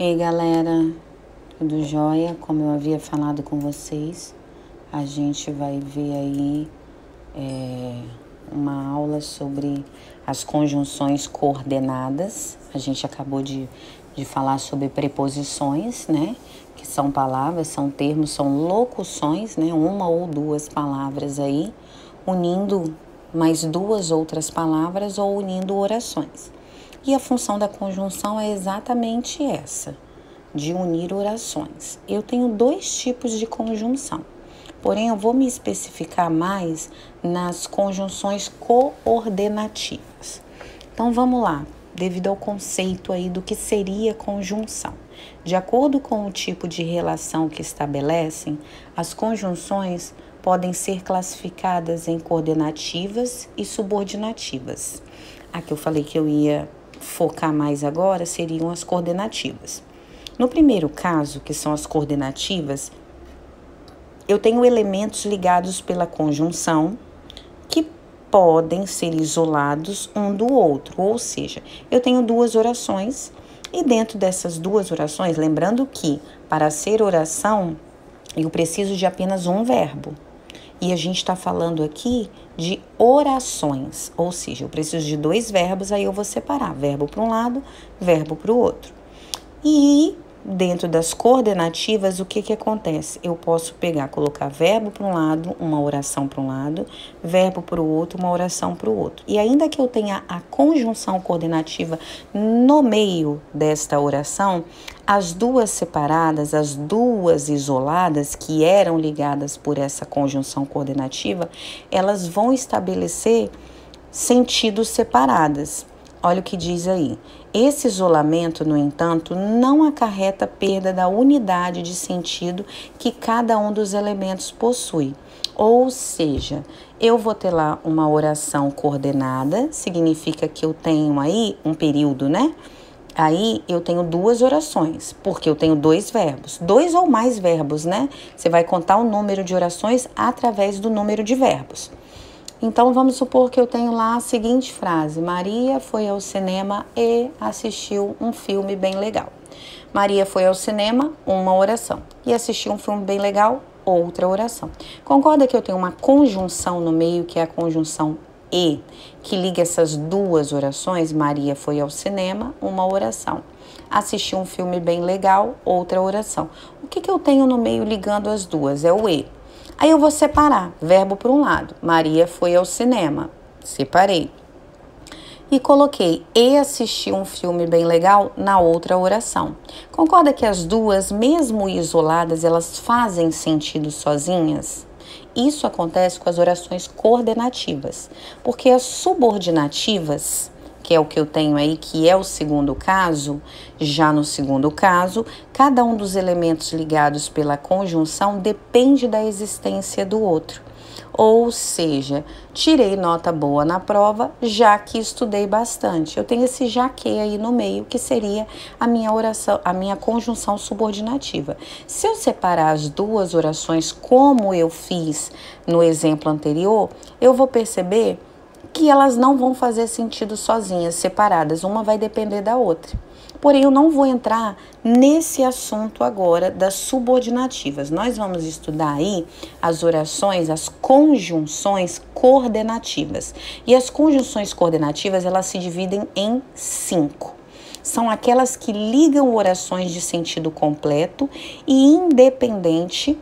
Ei galera, tudo jóia? Como eu havia falado com vocês, a gente vai ver aí uma aula sobre as conjunções coordenadas. A gente acabou de falar sobre preposições, né? Que são palavras, são termos, são locuções, né? Uma ou duas palavras aí, unindo mais duas outras palavras ou unindo orações. E a função da conjunção é exatamente essa, de unir orações. Eu tenho dois tipos de conjunção, porém eu vou me especificar mais nas conjunções coordenativas. Então vamos lá, devido ao conceito aí do que seria conjunção. De acordo com o tipo de relação que estabelecem, as conjunções podem ser classificadas em coordenativas e subordinativas. A que eu falei que eu ia focar mais agora seriam as coordenativas. No primeiro caso, que são as coordenativas, eu tenho elementos ligados pela conjunção que podem ser isolados um do outro, ou seja, eu tenho duas orações e dentro dessas duas orações, lembrando que para ser oração eu preciso de apenas um verbo. E a gente está falando aqui de orações, ou seja, eu preciso de dois verbos, aí eu vou separar verbo para um lado, verbo para o outro. E dentro das coordenativas, o que acontece? Eu posso colocar verbo para um lado, uma oração para um lado, verbo para o outro, uma oração para o outro. E ainda que eu tenha a conjunção coordenativa no meio desta oração, as duas separadas, as duas isoladas, que eram ligadas por essa conjunção coordenativa, elas vão estabelecer sentidos separadas. Olha o que diz aí. Esse isolamento, no entanto, não acarreta perda da unidade de sentido que cada um dos elementos possui. Ou seja, eu vou ter lá uma oração coordenada, significa que eu tenho aí um período, né? Aí eu tenho duas orações, porque eu tenho dois verbos, dois ou mais verbos, né? Você vai contar o número de orações através do número de verbos. Então, vamos supor que eu tenho lá a seguinte frase: Maria foi ao cinema e assistiu um filme bem legal. Maria foi ao cinema, uma oração. E assistiu um filme bem legal, outra oração. Concorda que eu tenho uma conjunção no meio, que é a conjunção e, que liga essas duas orações? Maria foi ao cinema, uma oração. Assistiu um filme bem legal, outra oração. O que eu tenho no meio ligando as duas? É o e. Aí eu vou separar, verbo para um lado, Maria foi ao cinema, separei. E coloquei e assistiu um filme bem legal na outra oração. Concorda que as duas, mesmo isoladas, elas fazem sentido sozinhas? Isso acontece com as orações coordenativas, porque as subordinativas, que é o que eu tenho aí, que é o segundo caso, já no segundo caso, cada um dos elementos ligados pela conjunção depende da existência do outro. Ou seja, tirei nota boa na prova, já que estudei bastante. Eu tenho esse já que aí no meio, que seria a minha oração, a minha conjunção subordinativa. Se eu separar as duas orações como eu fiz no exemplo anterior, eu vou perceber que elas não vão fazer sentido sozinhas, separadas, uma vai depender da outra. Porém, eu não vou entrar nesse assunto agora das subordinativas. Nós vamos estudar aí as orações, as conjunções coordenativas. E as conjunções coordenativas, elas se dividem em 5. São aquelas que ligam orações de sentido completo e independente,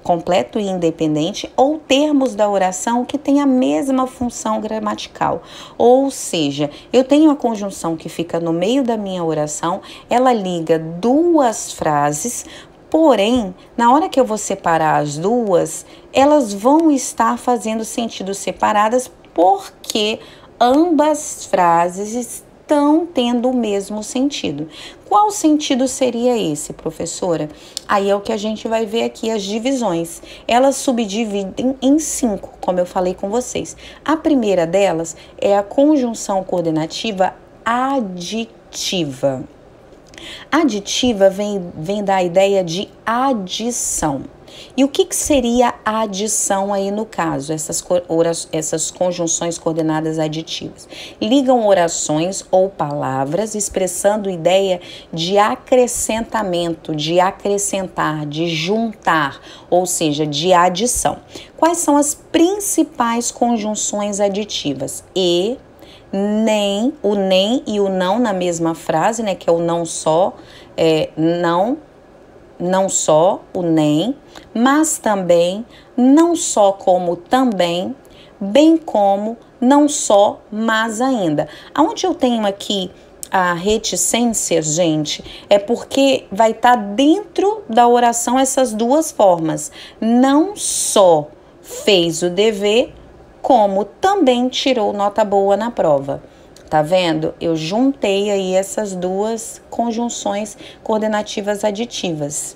completo e independente, ou termos da oração que têm a mesma função gramatical. Ou seja, eu tenho a conjunção que fica no meio da minha oração, ela liga duas frases, porém, na hora que eu vou separar as duas, elas vão estar fazendo sentido separadas porque ambas frases estão tendo o mesmo sentido. Qual sentido seria esse, professora? Aí é o que a gente vai ver aqui, as divisões. Elas subdividem em 5, como eu falei com vocês. A primeira delas é a conjunção coordenativa aditiva. Aditiva vem da ideia de adição. E o que seria a adição aí no caso, essas conjunções coordenadas aditivas? Ligam orações ou palavras expressando ideia de acrescentamento, de acrescentar, de juntar, ou seja, de adição. Quais são as principais conjunções aditivas? E, nem, o nem e o não na mesma frase, né, que é o não só, não só, o nem, mas também, não só como também, bem como, não só, mas ainda. Aonde eu tenho aqui a reticência, gente, é porque vai estar dentro da oração essas duas formas. Não só fez o dever, como também tirou nota boa na prova. Tá vendo? Eu juntei aí essas duas conjunções coordenativas aditivas.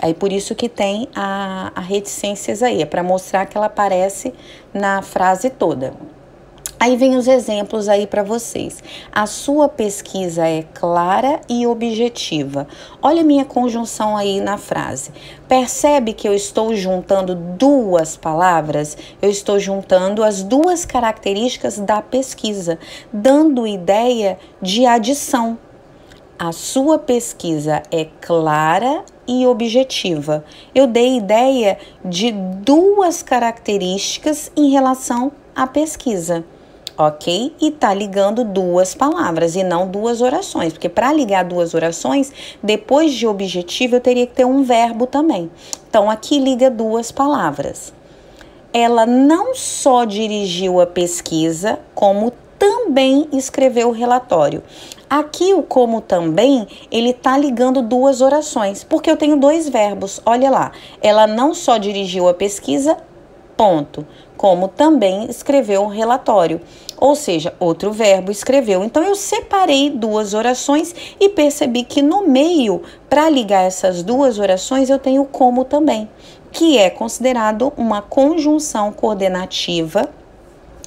Aí por isso que tem a reticências aí, é para mostrar que ela aparece na frase toda. Aí vem os exemplos aí para vocês. A sua pesquisa é clara e objetiva. Olha a minha conjunção aí na frase. Percebe que eu estou juntando duas palavras? Eu estou juntando as duas características da pesquisa, dando ideia de adição. A sua pesquisa é clara e objetiva. Eu dei ideia de duas características em relação à pesquisa. Ok? E tá ligando duas palavras e não duas orações, porque para ligar duas orações, depois de objetivo eu teria que ter um verbo também. Então aqui liga duas palavras. Ela não só dirigiu a pesquisa, como também escreveu o relatório. Aqui o como também, ele tá ligando duas orações, porque eu tenho dois verbos. Olha lá, ela não só dirigiu a pesquisa, ponto, como também escreveu um relatório, ou seja, outro verbo escreveu. Então eu separei duas orações e percebi que no meio, para ligar essas duas orações, eu tenho como também, que é considerado uma conjunção coordenativa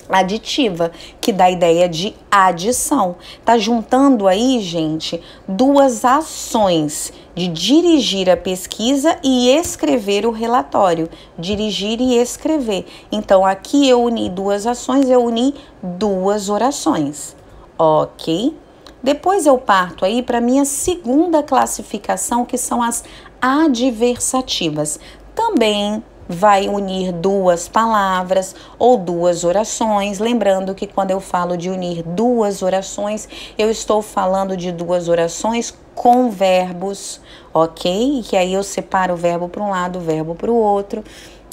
aditiva, que dá a ideia de adição. Tá juntando aí, gente, duas ações de dirigir a pesquisa e escrever o relatório. Dirigir e escrever. Então, aqui eu uni duas ações, eu uni duas orações. Ok? Depois eu parto aí para minha segunda classificação, que são as adversativas. Também vai unir duas palavras ou duas orações. Lembrando que quando eu falo de unir duas orações, eu estou falando de duas orações com verbos, ok? E que aí eu separo o verbo para um lado, o verbo para o outro,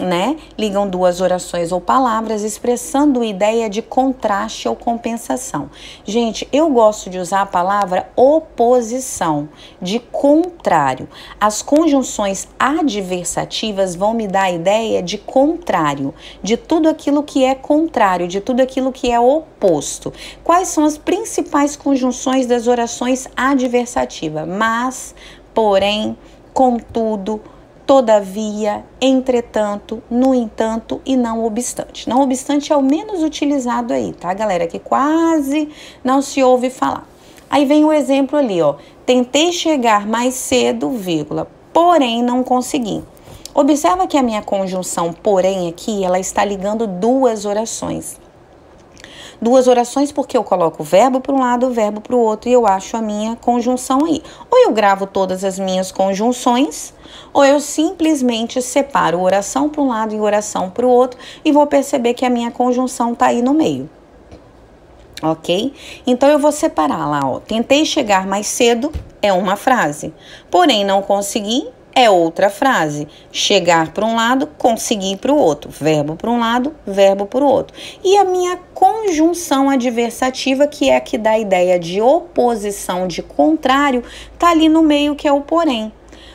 né? Ligam duas orações ou palavras expressando ideia de contraste ou compensação. Gente, eu gosto de usar a palavra oposição, de contrário. As conjunções adversativas vão me dar a ideia de contrário, de tudo aquilo que é contrário, de tudo aquilo que é oposto. Quais são as principais conjunções das orações adversativas? Mas, porém, contudo, todavia, entretanto, no entanto e não obstante. Não obstante é o menos utilizado aí, tá, galera? Que quase não se ouve falar. Aí vem o exemplo ali, ó. Tentei chegar mais cedo, vírgula, porém não consegui. Observa que a minha conjunção porém aqui, ela está ligando duas orações. Duas orações porque eu coloco o verbo para um lado, o verbo para o outro e eu acho a minha conjunção aí. Ou eu gravo todas as minhas conjunções, ou eu simplesmente separo oração para um lado e oração para o outro e vou perceber que a minha conjunção está aí no meio. Ok? Então eu vou separar lá, ó. Tentei chegar mais cedo é uma frase, porém não consegui é outra frase. Chegar para um lado, conseguir para o outro. Verbo para um lado, verbo para o outro. E a minha conjunção adversativa, que é a que dá a ideia de oposição, de contrário, tá ali no meio, que é o porém.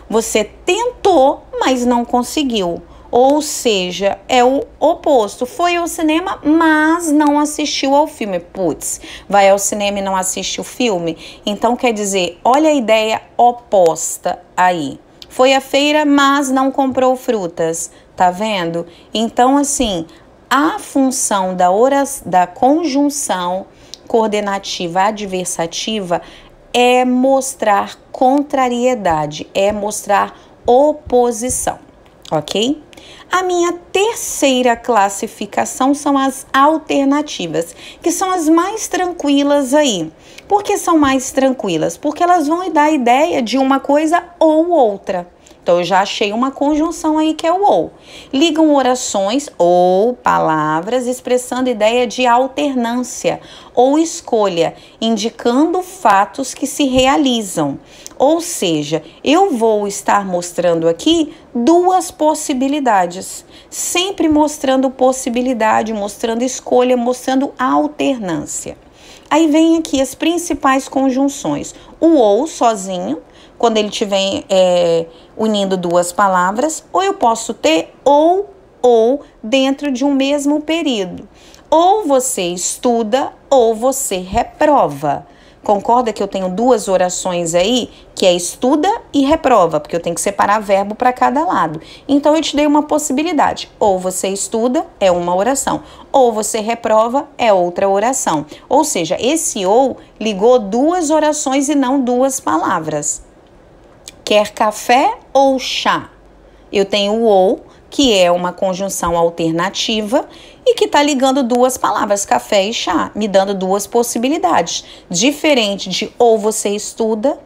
Você tentou, mas não conseguiu. Ou seja, é o oposto. Foi ao cinema, mas não assistiu ao filme. Putz, vai ao cinema e não assiste o filme? Então, quer dizer, olha a ideia oposta aí. Foi à feira, mas não frutas, tá vendo? Então, assim, a função da conjunção coordenativa adversativa é mostrar contrariedade, é mostrar oposição, ok? A minha terceira classificação são as alternativas, que são as mais tranquilas aí. Por que são mais tranquilas? Porque elas vão dar a ideia de uma coisa ou outra. Então, eu já achei uma conjunção aí que é o ou. Ligam orações ou palavras expressando ideia de alternância ou escolha, indicando fatos que se realizam. Ou seja, eu vou estar mostrando aqui duas possibilidades, sempre mostrando possibilidade, mostrando escolha, mostrando alternância. Aí vem aqui as principais conjunções. O ou sozinho, quando ele estiver unindo duas palavras, ou eu posso ter ou dentro de um mesmo período. Ou você estuda ou você reprova. Concorda que eu tenho duas orações aí, que é estuda e reprova, porque eu tenho que separar verbo para cada lado. Então, eu te dei uma possibilidade. Ou você estuda, é uma oração. Ou você reprova, é outra oração. Ou seja, esse ou ligou duas orações e não duas palavras. Quer café ou chá? Eu tenho o ou, que é uma conjunção alternativa e que está ligando duas palavras, café e chá, me dando duas possibilidades, diferente de ou você estuda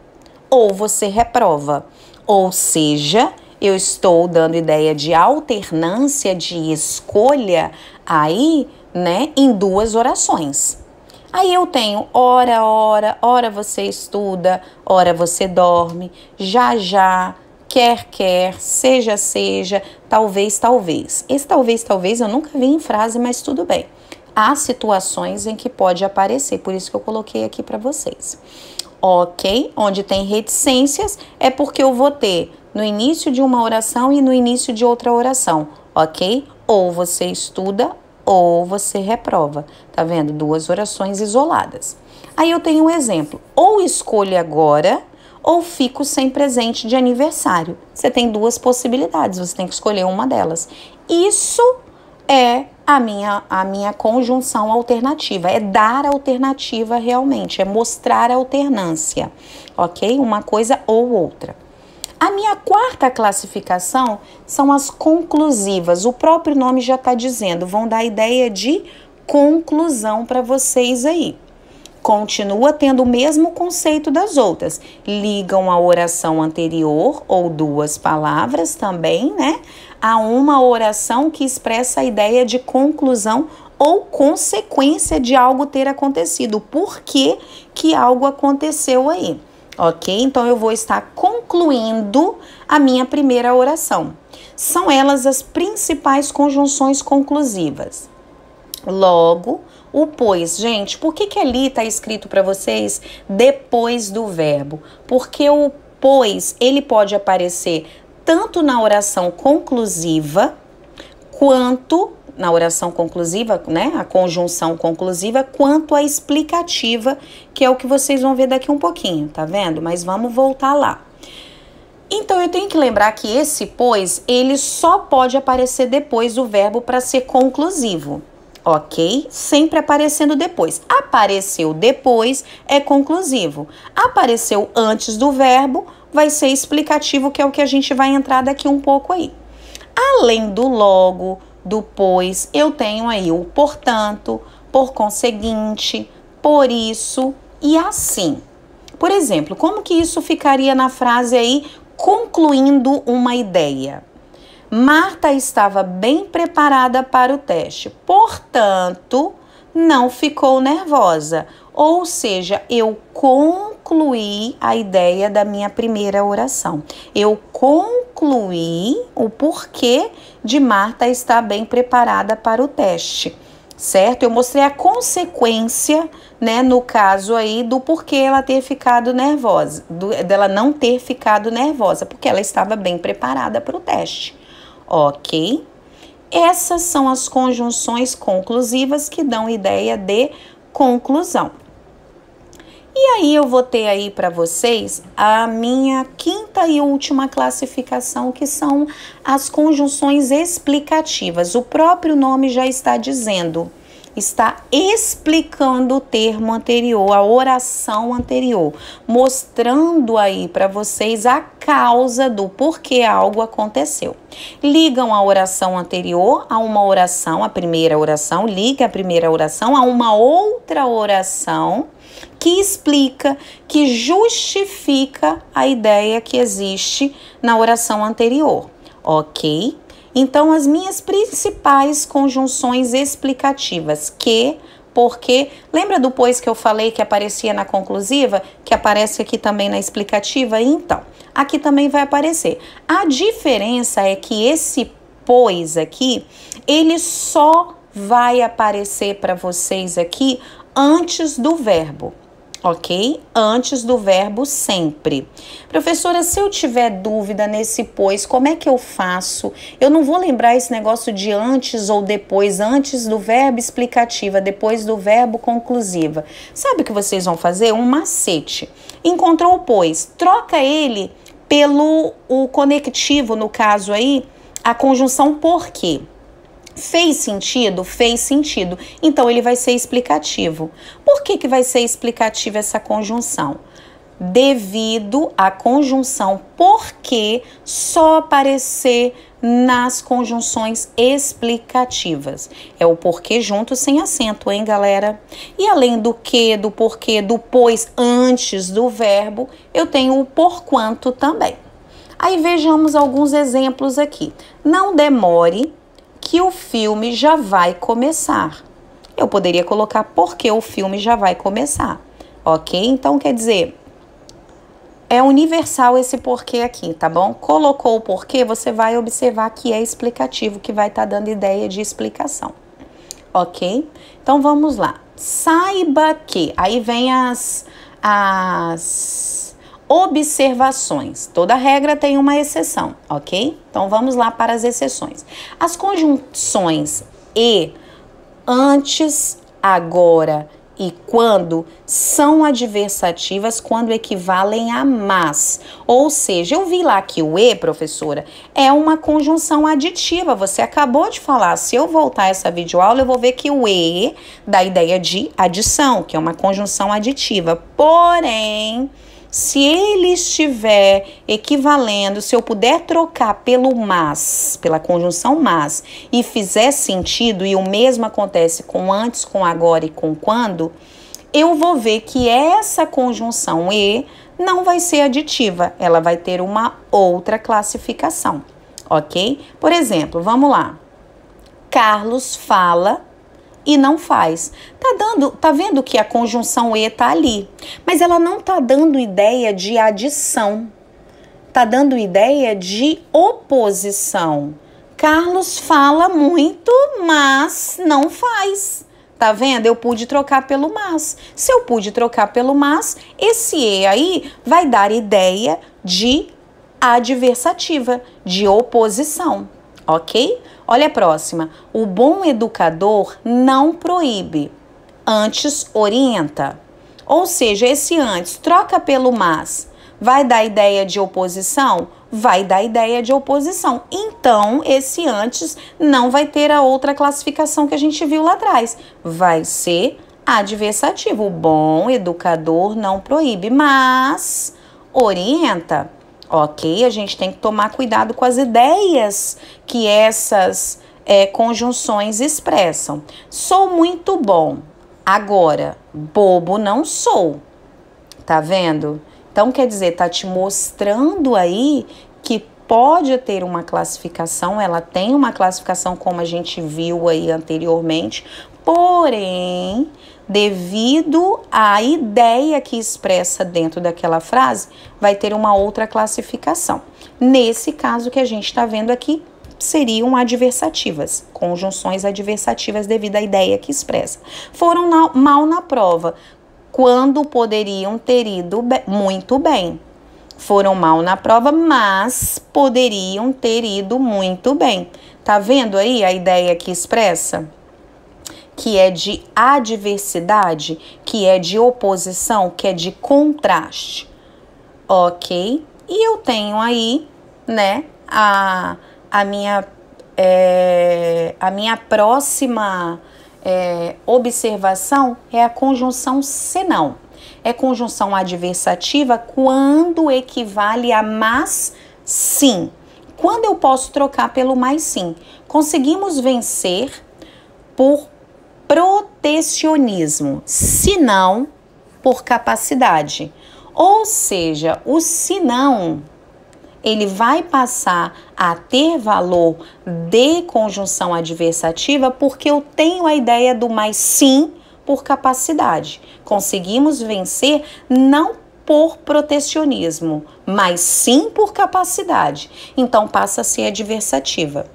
ou você reprova. Ou seja, eu estou dando ideia de alternância, de escolha aí, né, em duas orações. Aí eu tenho ora você estuda, ora você dorme, já, quer, seja, talvez. Esse talvez eu nunca vi em frase, mas tudo bem. Há situações em que pode aparecer, por isso que eu coloquei aqui para vocês. Ok? Onde tem reticências é porque eu vou ter no início de uma oração e no início de outra oração, ok? Ou você estuda ou você reprova. Tá vendo? Duas orações isoladas. Aí eu tenho um exemplo. Ou escolho agora ou fico sem presente de aniversário. Você tem duas possibilidades, você tem que escolher uma delas. Isso é a minha conjunção alternativa, é dar alternativa realmente, é mostrar alternância, ok? Uma coisa ou outra. A minha quarta classificação são as conclusivas. O próprio nome já está dizendo, vão dar ideia de conclusão para vocês aí. Continua tendo o mesmo conceito das outras. Ligam a oração anterior ou duas palavras também, né? A uma oração que expressa a ideia de conclusão ou consequência de algo ter acontecido. Por que que algo aconteceu aí? Ok? Então, eu vou estar concluindo a minha primeira oração. São elas as principais conjunções conclusivas. Logo, o pois. Gente, por que ali está escrito para vocês depois do verbo? Porque o pois, ele pode aparecer tanto na oração conclusiva, quanto na oração conclusiva, né, a conjunção conclusiva, quanto a explicativa, que é o que vocês vão ver daqui um pouquinho, tá vendo? Mas vamos voltar lá. Então, eu tenho que lembrar que esse pois, ele só pode aparecer depois do verbo para ser conclusivo, ok? Sempre aparecendo depois. Apareceu depois, é conclusivo. Apareceu antes do verbo, vai ser explicativo, que é o que a gente vai entrar daqui um pouco aí. Além do logo, do pois, eu tenho aí o portanto, por conseguinte, por isso e assim. Por exemplo, como que isso ficaria na frase aí, concluindo uma ideia? Marta estava bem preparada para o teste, portanto, não ficou nervosa. Ou seja, eu concluí a ideia da minha primeira oração. Eu concluí o porquê de Marta estar bem preparada para o teste, certo? Eu mostrei a consequência, né, no caso aí, do porquê ela ter ficado nervosa, dela não ter ficado nervosa, porque ela estava bem preparada para o teste, ok? Essas são as conjunções conclusivas que dão ideia de conclusão. E aí eu vou ter aí para vocês a minha quinta e última classificação, que são as conjunções explicativas. O próprio nome já está dizendo, está explicando o termo anterior, a oração anterior, mostrando aí para vocês a causa do porquê algo aconteceu. Ligam a oração anterior a uma oração, a primeira oração, liga a primeira oração a uma outra oração que explica, que justifica a ideia que existe na oração anterior, ok? Então, as minhas principais conjunções explicativas, que, porque, lembra do pois que eu falei que aparecia na conclusiva, que aparece aqui também na explicativa? Então, aqui também vai aparecer. A diferença é que esse pois aqui, ele só vai aparecer para vocês aqui antes do verbo. Ok? Antes do verbo sempre. Professora, se eu tiver dúvida nesse pois, como é que eu faço? Eu não vou lembrar esse negócio de antes ou depois, antes do verbo explicativa, depois do verbo conclusiva. Sabe o que vocês vão fazer? Um macete. Encontrou o pois, troca ele pelo o conectivo, no caso aí, a conjunção por quê. Fez sentido? Fez sentido. Então, ele vai ser explicativo. Por que vai ser explicativa essa conjunção? Devido à conjunção porque só aparecer nas conjunções explicativas. É o porquê junto sem acento, hein, galera? E além do que, do porquê, do pois antes do verbo, eu tenho o porquanto também. Aí vejamos alguns exemplos aqui. Não demore que o filme já vai começar. Eu poderia colocar porque o filme já vai começar, ok? Então, quer dizer, é universal esse porquê aqui, tá bom? Colocou o porquê, você vai observar que é explicativo, que vai estar dando ideia de explicação, ok? Então, vamos lá. Saiba que, aí vem as observações. Toda regra tem uma exceção, ok? Então, vamos lá para as exceções. As conjunções e, antes, agora e quando são adversativas quando equivalem a mas. Ou seja, eu vi lá que o e, professora, é uma conjunção aditiva. Você acabou de falar. Se eu voltar essa videoaula, eu vou ver que o e dá ideia de adição, que é uma conjunção aditiva. Porém, se ele estiver equivalendo, se eu puder trocar pelo mas, pela conjunção mas, e fizer sentido, e o mesmo acontece com antes, com agora e com quando, eu vou ver que essa conjunção e não vai ser aditiva, ela vai ter uma outra classificação, ok? Por exemplo, vamos lá. Carlos fala e não faz. Tá vendo que a conjunção e tá ali, mas ela não tá dando ideia de adição. Tá dando ideia de oposição. Carlos fala muito, mas não faz. Tá vendo? Eu pude trocar pelo mas. Se eu pude trocar pelo mas, esse e aí vai dar ideia de adversativa, de oposição, ok? Olha a próxima. O bom educador não proíbe, antes orienta. Ou seja, esse antes troca pelo mas. Vai dar ideia de oposição? Vai dar ideia de oposição. Então, esse antes não vai ter a outra classificação que a gente viu lá atrás. Vai ser adversativo. O bom educador não proíbe, mas orienta. Ok? A gente tem que tomar cuidado com as ideias que essas conjunções expressam. Sou muito bom. Agora, bobo não sou. Tá vendo? Então, quer dizer, tá te mostrando aí que pode ter uma classificação, ela tem uma classificação como a gente viu aí anteriormente, porém, devido à ideia que expressa dentro daquela frase, vai ter uma outra classificação. Nesse caso que a gente está vendo aqui, seriam adversativas, conjunções adversativas devido à ideia que expressa. Foram mal na prova, quando poderiam ter ido muito bem. Foram mal na prova, mas poderiam ter ido muito bem. Tá vendo aí a ideia que expressa? Que é de adversidade, que é de oposição, que é de contraste. Ok? E eu tenho aí, né, a minha próxima observação é a conjunção senão. É conjunção adversativa quando equivale a mas sim. Quando eu posso trocar pelo mais sim? Conseguimos vencer por protecionismo, se não por capacidade. Ou seja, o se não, ele vai passar a ter valor de conjunção adversativa porque eu tenho a ideia do mais sim por capacidade. Conseguimos vencer não por protecionismo, mas sim por capacidade. Então passa a ser adversativa.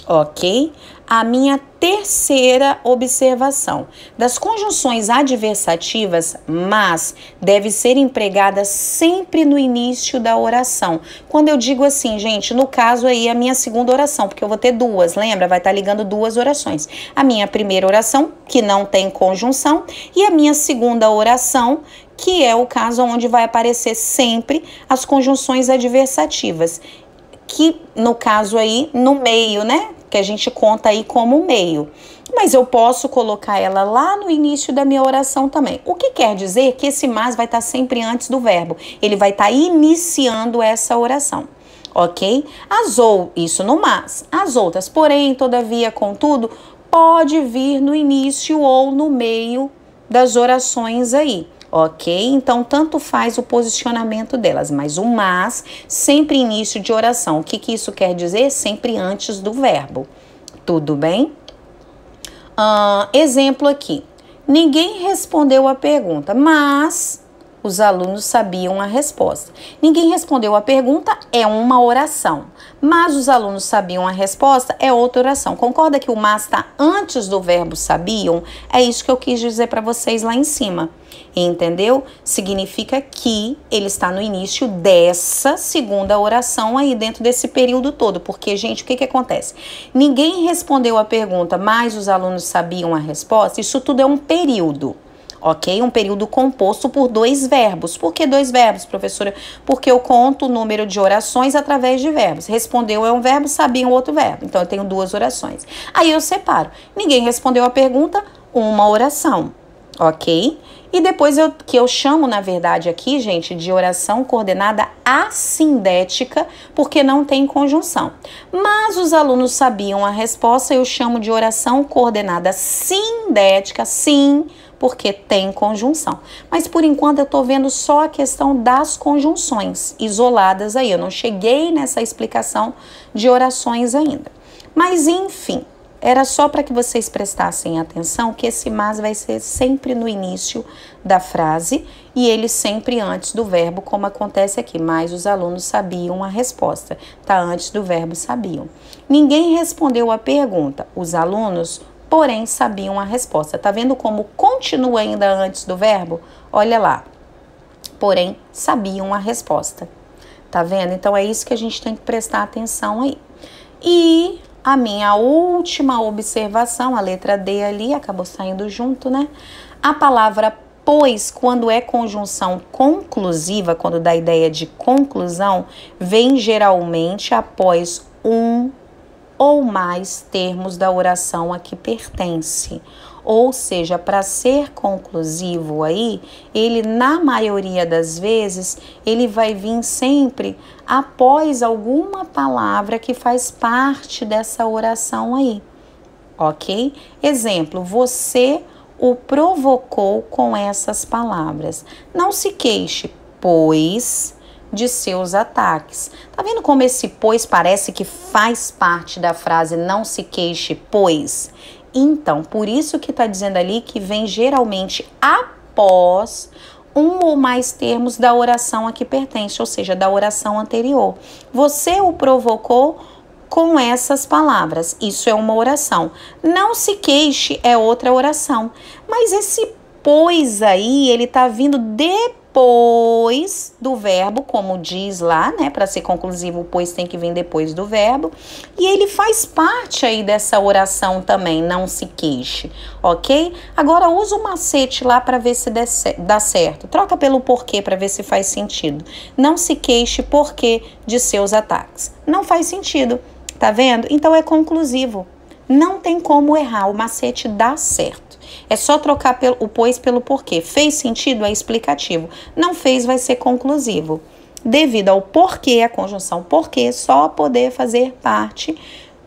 Ok? A minha terceira observação. Das conjunções adversativas, mas deve ser empregada sempre no início da oração. Quando eu digo assim, gente, no caso aí a minha segunda oração, porque eu vou ter duas, lembra? Vai estar ligando duas orações. A minha primeira oração, que não tem conjunção, e a minha segunda oração, que é o caso onde vai aparecer sempre as conjunções adversativas. Que no caso aí, no meio, né? Que a gente conta aí como meio. Mas eu posso colocar ela lá no início da minha oração também. O que quer dizer que esse mas vai estar sempre antes do verbo. Ele vai estar iniciando essa oração. Ok? Isso no mas. As outras, porém, todavia, contudo, pode vir no início ou no meio das orações aí. Ok? Então, tanto faz o posicionamento delas, mas o mas, sempre início de oração. O que isso quer dizer? Sempre antes do verbo. Tudo bem? Exemplo aqui. Ninguém respondeu a pergunta, mas os alunos sabiam a resposta. Ninguém respondeu a pergunta é uma oração, mas os alunos sabiam a resposta é outra oração. Concorda que o mas está antes do verbo sabiam? É isso que eu quis dizer para vocês lá em cima. Entendeu? Significa que ele está no início dessa segunda oração aí dentro desse período todo. Porque, gente, o que acontece? Ninguém respondeu a pergunta, mas os alunos sabiam a resposta. Isso tudo é um período. Ok? Um período composto por dois verbos. Por que dois verbos, professora? Porque eu conto o número de orações através de verbos. Respondeu é um verbo, sabia um outro verbo. Então, eu tenho duas orações. Aí eu separo. Ninguém respondeu a pergunta, uma oração. Ok? E depois que eu chamo, na verdade, aqui, gente, de oração coordenada assindética, porque não tem conjunção. Mas os alunos sabiam a resposta, eu chamo de oração coordenada sindética, sim, porque tem conjunção. Mas por enquanto eu tô vendo só a questão das conjunções isoladas aí. Eu não cheguei nessa explicação de orações ainda. Mas enfim, era só para que vocês prestassem atenção que esse mas vai ser sempre no início da frase e ele sempre antes do verbo, como acontece aqui. Mas os alunos sabiam a resposta. Tá antes do verbo sabiam. Ninguém respondeu a pergunta. Os alunos, porém, sabiam a resposta. Tá vendo como continua ainda antes do verbo? Olha lá. Porém, sabiam a resposta. Tá vendo? Então, é isso que a gente tem que prestar atenção aí. E a minha última observação, a letra D ali, acabou saindo junto, né? A palavra pois, quando é conjunção conclusiva, quando dá ideia de conclusão, vem geralmente após um ou mais termos da oração a que pertence. Ou seja, para ser conclusivo aí, ele na maioria das vezes, ele vai vir sempre após alguma palavra que faz parte dessa oração aí, ok? Exemplo, você o provocou com essas palavras. Não se queixe, pois, de seus ataques. Tá vendo como esse pois parece que faz parte da frase não se queixe, pois? Então, por isso que tá dizendo ali que vem geralmente após um ou mais termos da oração a que pertence, ou seja, da oração anterior. Você o provocou com essas palavras. Isso é uma oração. Não se queixe é outra oração. Mas esse pois aí, ele tá vindo depois do verbo, como diz lá, né? Para ser conclusivo, o pois tem que vir depois do verbo. E ele faz parte aí dessa oração também, não se queixe, ok? Agora usa o macete lá para ver se dá certo. Troca pelo porquê para ver se faz sentido. Não se queixe porque de seus ataques. Não faz sentido, tá vendo? Então é conclusivo. Não tem como errar, o macete dá certo. É só trocar o pois pelo porquê. Fez sentido? É explicativo. Não fez, vai ser conclusivo. Devido ao porquê, a conjunção porquê só poder fazer parte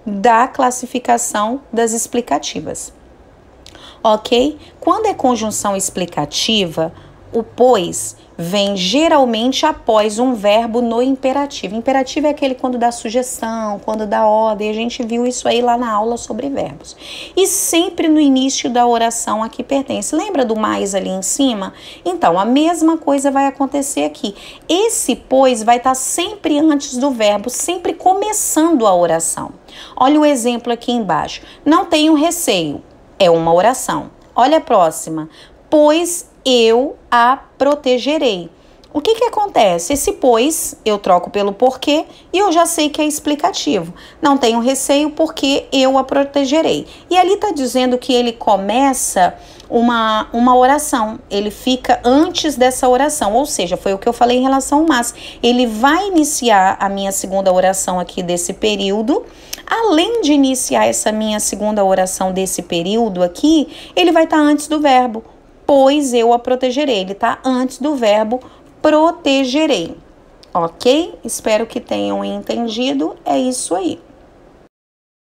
da classificação das explicativas. Ok? Quando é conjunção explicativa, o pois vem geralmente após um verbo no imperativo. Imperativo é aquele quando dá sugestão, quando dá ordem. A gente viu isso aí lá na aula sobre verbos. E sempre no início da oração a que pertence. Lembra do mais ali em cima? Então, a mesma coisa vai acontecer aqui. Esse pois vai estar sempre antes do verbo, sempre começando a oração. Olha o exemplo aqui embaixo. Não tenho receio. É uma oração. Olha a próxima. Pois eu a protegerei. O que acontece? Esse pois eu troco pelo porquê e eu já sei que é explicativo. Não tenho receio porque eu a protegerei. E ali está dizendo que ele começa uma oração. Ele fica antes dessa oração. Ou seja, foi o que eu falei em relação ao mas. Ele vai iniciar a minha segunda oração aqui desse período. Além de iniciar essa minha segunda oração desse período aqui, ele vai estar antes do verbo. Pois eu a protegerei. Ele está antes do verbo protegerei. Ok? Espero que tenham entendido. É isso aí.